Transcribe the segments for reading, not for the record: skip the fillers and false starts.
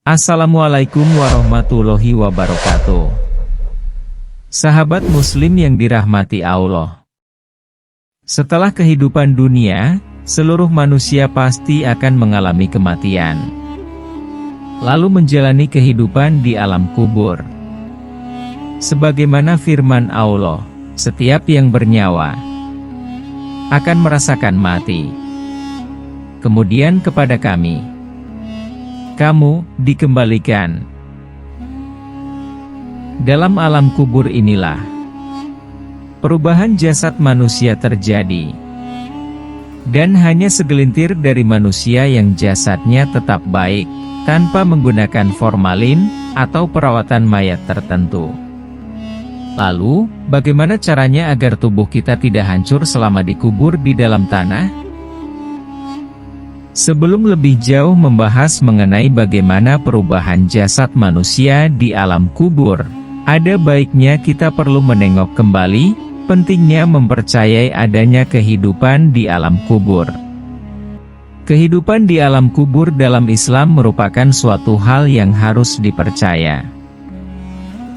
Assalamualaikum warahmatullahi wabarakatuh. Sahabat muslim yang dirahmati Allah. Setelah kehidupan dunia, seluruh manusia pasti akan mengalami kematian, lalu menjalani kehidupan di alam kubur. Sebagaimana firman Allah, setiap yang bernyawa akan merasakan mati. Kemudian kepada kami kamu dikembalikan. Dalam alam kubur inilah perubahan jasad manusia terjadi. Dan hanya segelintir dari manusia yang jasadnya tetap baik, tanpa menggunakan formalin, atau perawatan mayat tertentu. Lalu, bagaimana caranya agar tubuh kita tidak hancur selama dikubur di dalam tanah? Sebelum lebih jauh membahas mengenai bagaimana perubahan jasad manusia di alam kubur, ada baiknya kita perlu menengok kembali pentingnya mempercayai adanya kehidupan di alam kubur. Kehidupan di alam kubur dalam Islam merupakan suatu hal yang harus dipercaya.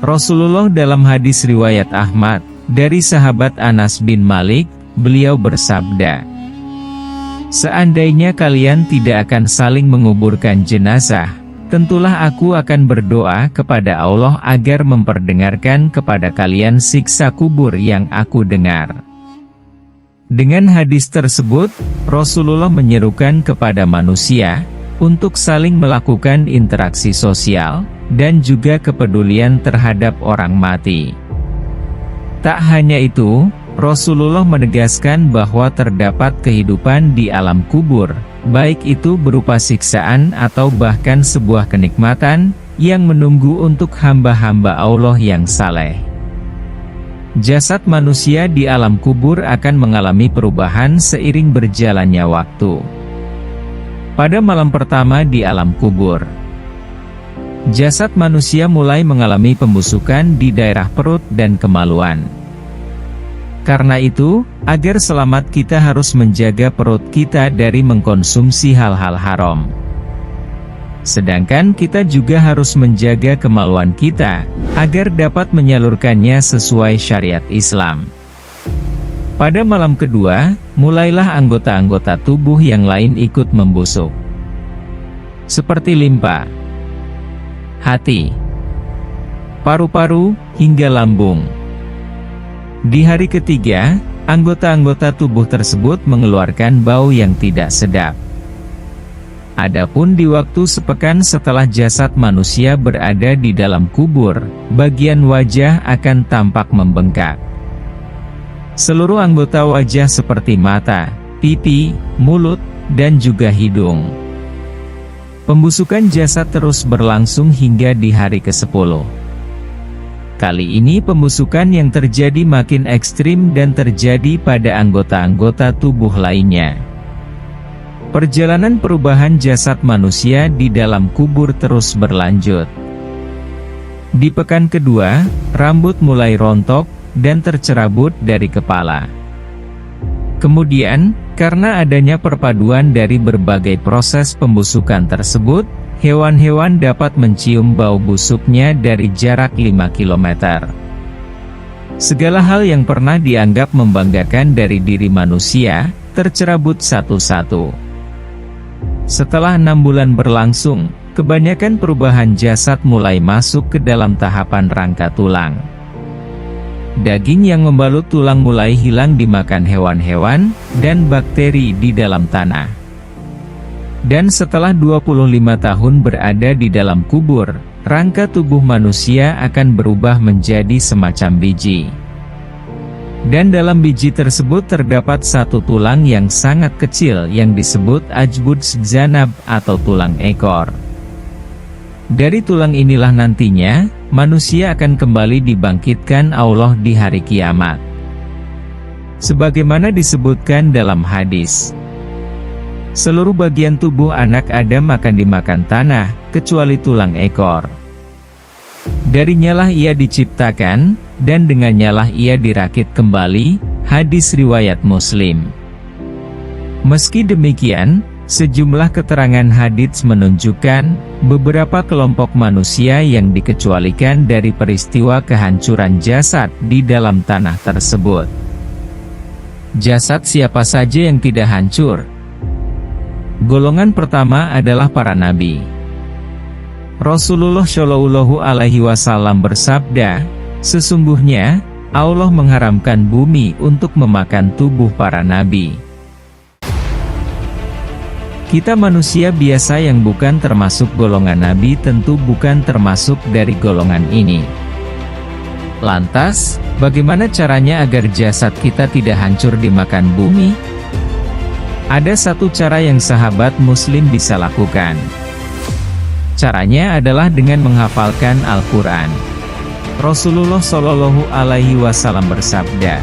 Rasulullah dalam hadis riwayat Ahmad, dari sahabat Anas bin Malik, beliau bersabda, "Seandainya kalian tidak akan saling menguburkan jenazah, tentulah aku akan berdoa kepada Allah agar memperdengarkan kepada kalian siksa kubur yang aku dengar." Dengan hadis tersebut, Rasulullah menyerukan kepada manusia untuk saling melakukan interaksi sosial dan juga kepedulian terhadap orang mati. Tak hanya itu, Rasulullah menegaskan bahwa terdapat kehidupan di alam kubur, baik itu berupa siksaan atau bahkan sebuah kenikmatan, yang menunggu untuk hamba-hamba Allah yang saleh. Jasad manusia di alam kubur akan mengalami perubahan seiring berjalannya waktu. Pada malam pertama di alam kubur, jasad manusia mulai mengalami pembusukan di daerah perut dan kemaluan. Karena itu, agar selamat kita harus menjaga perut kita dari mengkonsumsi hal-hal haram. Sedangkan kita juga harus menjaga kemaluan kita, agar dapat menyalurkannya sesuai syariat Islam. Pada malam kedua, mulailah anggota-anggota tubuh yang lain ikut membusuk. Seperti limpa, hati, paru-paru, hingga lambung. Di hari ketiga, anggota-anggota tubuh tersebut mengeluarkan bau yang tidak sedap. Adapun di waktu sepekan setelah jasad manusia berada di dalam kubur, bagian wajah akan tampak membengkak. Seluruh anggota wajah seperti mata, pipi, mulut, dan juga hidung. Pembusukan jasad terus berlangsung hingga di hari ke-10. Kali ini pembusukan yang terjadi makin ekstrim dan terjadi pada anggota-anggota tubuh lainnya. Perjalanan perubahan jasad manusia di dalam kubur terus berlanjut. Di pekan kedua, rambut mulai rontok dan tercerabut dari kepala. Kemudian, karena adanya perpaduan dari berbagai proses pembusukan tersebut, hewan-hewan dapat mencium bau busuknya dari jarak 5 km. Segala hal yang pernah dianggap membanggakan dari diri manusia, tercerabut satu-satu. Setelah 6 bulan berlangsung, kebanyakan perubahan jasad mulai masuk ke dalam tahapan rangka tulang. Daging yang membalut tulang mulai hilang dimakan hewan-hewan, dan bakteri di dalam tanah. Dan setelah 25 tahun berada di dalam kubur, rangka tubuh manusia akan berubah menjadi semacam biji. Dan dalam biji tersebut terdapat satu tulang yang sangat kecil yang disebut ajbud zanab atau tulang ekor. Dari tulang inilah nantinya, manusia akan kembali dibangkitkan Allah di hari kiamat. Sebagaimana disebutkan dalam hadis, seluruh bagian tubuh anak Adam akan dimakan tanah, kecuali tulang ekor. Darinya lah ia diciptakan, dan dengannya lah ia dirakit kembali. Hadis riwayat Muslim. Meski demikian, Sejumlah keterangan hadits menunjukkan, beberapa kelompok manusia yang dikecualikan dari peristiwa kehancuran jasad di dalam tanah tersebut. Jasad siapa saja yang tidak hancur? Golongan pertama adalah para nabi. Rasulullah Shallallahu Alaihi Wasallam bersabda, sesungguhnya, Allah mengharamkan bumi untuk memakan tubuh para nabi. Kita manusia biasa yang bukan termasuk golongan nabi tentu bukan termasuk dari golongan ini. Lantas, bagaimana caranya agar jasad kita tidak hancur dimakan bumi? Ada satu cara yang sahabat muslim bisa lakukan. Caranya adalah dengan menghafalkan Al-Quran. Rasulullah Shallallahu Alaihi Wasallam bersabda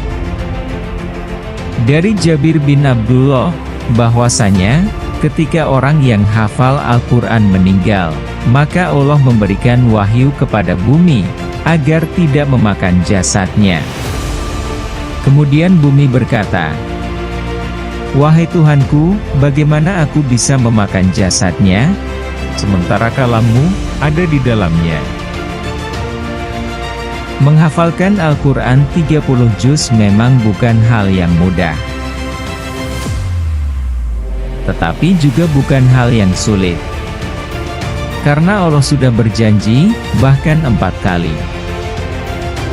dari Jabir bin Abdullah, bahwasanya, ketika orang yang hafal Al-Quran meninggal, maka Allah memberikan wahyu kepada bumi, agar tidak memakan jasadnya. Kemudian bumi berkata, wahai Tuhanku, bagaimana aku bisa memakan jasadnya, sementara kalammu ada di dalamnya. Menghafalkan Al-Quran 30 juz memang bukan hal yang mudah. Tetapi juga bukan hal yang sulit. Karena Allah sudah berjanji, bahkan 4 kali.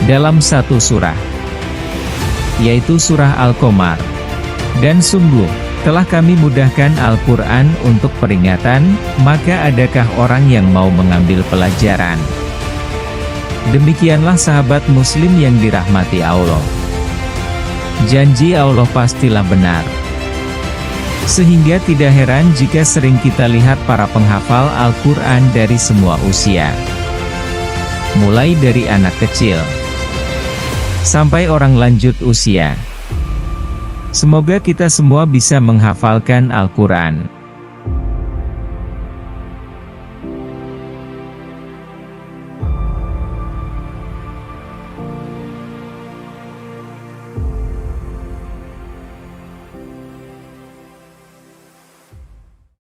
Dalam satu surah, yaitu surah Al-Qamar. Dan sungguh, telah kami mudahkan Al-Quran untuk peringatan, maka adakah orang yang mau mengambil pelajaran? Demikianlah sahabat muslim yang dirahmati Allah. Janji Allah pastilah benar. Sehingga tidak heran jika sering kita lihat para penghafal Al-Quran dari semua usia. Mulai dari anak kecil, sampai orang lanjut usia. Semoga kita semua bisa menghafalkan Al-Quran.